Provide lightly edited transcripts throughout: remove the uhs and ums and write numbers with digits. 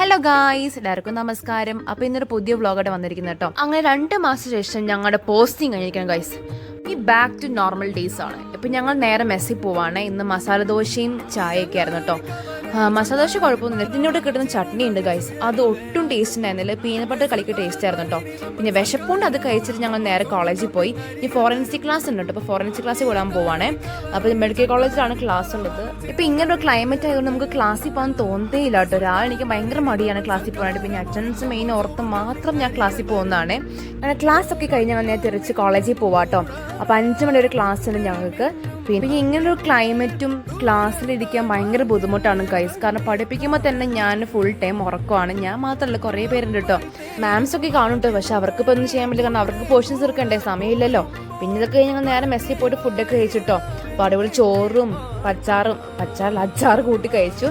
Hello guys, എല്ലാവർക്കും നമസ്കാരം. അപ്പോൾ ഇന്നൊരു പുതിയ വ്ളോഗായിട്ട് വന്നിരിക്കുന്നത് കേട്ടോ. അങ്ങനെ 2 മാസത്തിന് ശേഷം ഞങ്ങളുടെ പോസ്റ്റിംഗ് കഴിഞ്ഞിരിക്കണം ഗൈസ്. ഈ ബാക്ക് ടു നോർമൽ ഡേയ്സ് ആണ്. ഇപ്പം ഞങ്ങൾ നേരെ മെസ്സിൽ പോവാണ്. ഇന്ന് മസാല ദോശയും ചായയൊക്കെ ആയിരുന്നു കേട്ടോ. മസാല ദോശ കുഴപ്പമൊന്നുമില്ല. ഇതിനോട് കിട്ടുന്ന ചട്നി ഉണ്ട് ഗൈസ്, അത് ഒട്ടും ടേസ്റ്റ് ഉണ്ടായിരുന്നില്ല. പീനട്ട് ബട്ടർ കളിക്ക് ടേസ്റ്റ് ആയിരുന്നു കേട്ടോ. പിന്നെ വിശപ്പുണ്ട്, അത് കഴിച്ചിട്ട് ഞങ്ങൾ നേരെ കോളേജിൽ പോയി. ഈ ഫോറൻസിക് ക്ലാസ് ഉണ്ട് കേട്ടോ. അപ്പോൾ ഫോറൻസിക് ക്ലാസ്സിൽ വിടാൻ പോവാണേ. അപ്പോൾ മെഡിക്കൽ കോളേജിലാണ് ക്ലാസ് ഉള്ളത്. ഇപ്പോൾ ഇങ്ങനൊരു ക്ലൈമറ്റ് ആയതുകൊണ്ട് നമുക്ക് ക്ലാസ്സിൽ പോകാൻ തോന്നുകയില്ല കേട്ടോ. രാവിലെ എനിക്ക് ഭയങ്കര മടിയാണ് ക്ലാസ്സിൽ പോകാനായിട്ട്. പിന്നെ അറ്റൻഡൻസ് മെയിൻ ഓർത്ത് മാത്രം ഞാൻ ക്ലാസ്സിൽ പോകുന്നതാണ്. അങ്ങനെ ക്ലാസ് ഒക്കെ കഴിഞ്ഞ് ഞാൻ തിരിച്ച് കോളേജിൽ പോവാട്ടോ. അപ്പോൾ 5 മണി ഒരു ക്ലാസ് ഉണ്ട് ഞങ്ങൾക്ക്. പിന്നെ ഇങ്ങനൊരു ക്ലൈമറ്റും ക്ലാസ്സിലിരിക്കാൻ ഭയങ്കര ബുദ്ധിമുട്ടാണ് ഗൈസ്. കാരണം പഠിപ്പിക്കുമ്പോൾ തന്നെ ഞാൻ ഫുൾ ടൈം ഉറക്കമാണ്. ഞാൻ മാത്രമല്ല, കുറേ പേരുണ്ട് കേട്ടോ. മാംസ് ഒക്കെ കാണും കേട്ടോ. പക്ഷെ അവർക്കിപ്പോൾ ഒന്നും ചെയ്യാൻ പറ്റില്ല, കാരണം അവർക്ക് പോർഷൻസ് എടുക്കണ്ടേ, സമയമില്ലല്ലോ. പിന്നെ ഇതൊക്കെ ഞങ്ങൾ നേരെ മെസ്സിൽ പോയിട്ട് ഫുഡൊക്കെ കഴിച്ചിട്ടോ. അപ്പോൾ അടിപൊളി ചോറും അച്ചാറ് കൂട്ടി കഴിച്ചു.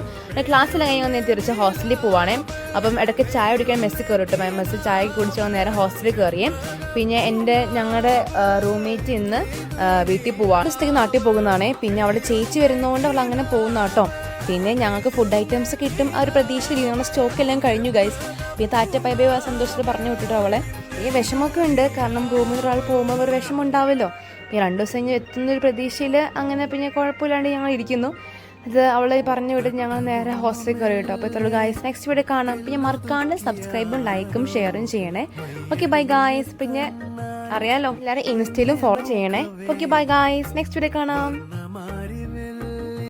ക്ലാസ്സിൽ കഴിഞ്ഞാൽ ഞാൻ തിരിച്ച് ഹോസ്റ്റലിൽ പോവാണേ. അപ്പം ഇടയ്ക്ക് ചായ കുടിക്കാൻ മെസ്സിൽ കയറി കേട്ടോ. മെസ്സിൽ ചായ കുടിച്ച് നേരെ ഹോസ്റ്റലിൽ കയറിയേ. പിന്നെ ഞങ്ങളുടെ റൂംമേറ്റ് ഇന്ന് വീട്ടിൽ പോവാണ്. ദിവസത്തേക്ക് നാട്ടിൽ പോകുന്നതാണേ. പിന്നെ അവിടെ ചേച്ചി വരുന്നതുകൊണ്ട് അവൾ അങ്ങനെ പോകുന്ന കേട്ടോ. പിന്നെ ഞങ്ങൾക്ക് ഫുഡ് ഐറ്റംസ് കിട്ടും ആ ഒരു പ്രതീക്ഷയിൽ നമ്മുടെ സ്റ്റോക്ക് എല്ലാം കഴിഞ്ഞു ഗൈസ്. പിന്നെ താറ്റ പൈ സന്തോഷത്തിൽ പറഞ്ഞു വിട്ടിട്ടോ അവളെ. ഈ വിഷമമൊക്കെ ഉണ്ട്, കാരണം റൂമിൽ ഒരാൾ പോകുമ്പോൾ ഒരു വിഷമം ഉണ്ടാവുമല്ലോ. പിന്നെ 2 ദിവസം കഴിഞ്ഞ് എത്തുന്നൊരു പ്രതീക്ഷയിൽ അങ്ങനെ പിന്നെ കുഴപ്പമില്ലാണ്ട് ഞങ്ങൾ ഇരിക്കുന്നു. അത് അവളെ പറഞ്ഞു വിട്ട് ഞങ്ങൾ നേരെ ഹോസ്റ്റലിൽ കയറി കേട്ടോ. അപ്പോൾ ഇത്രയുള്ളൂ ഗായ്സ്. നെക്സ്റ്റ് വീഡിയോ കാണാം. പിന്നെ മറക്കാണ്ട് സബ്സ്ക്രൈബും ലൈക്കും ഷെയറും ചെയ്യണേ. Okay bye guys. പിന്നെ അറിയാലോ, എല്ലാവരും ഇൻസ്റ്റയിലും ഫോളോ ചെയ്യണേ. Okay bye guys. Next video കാണാം.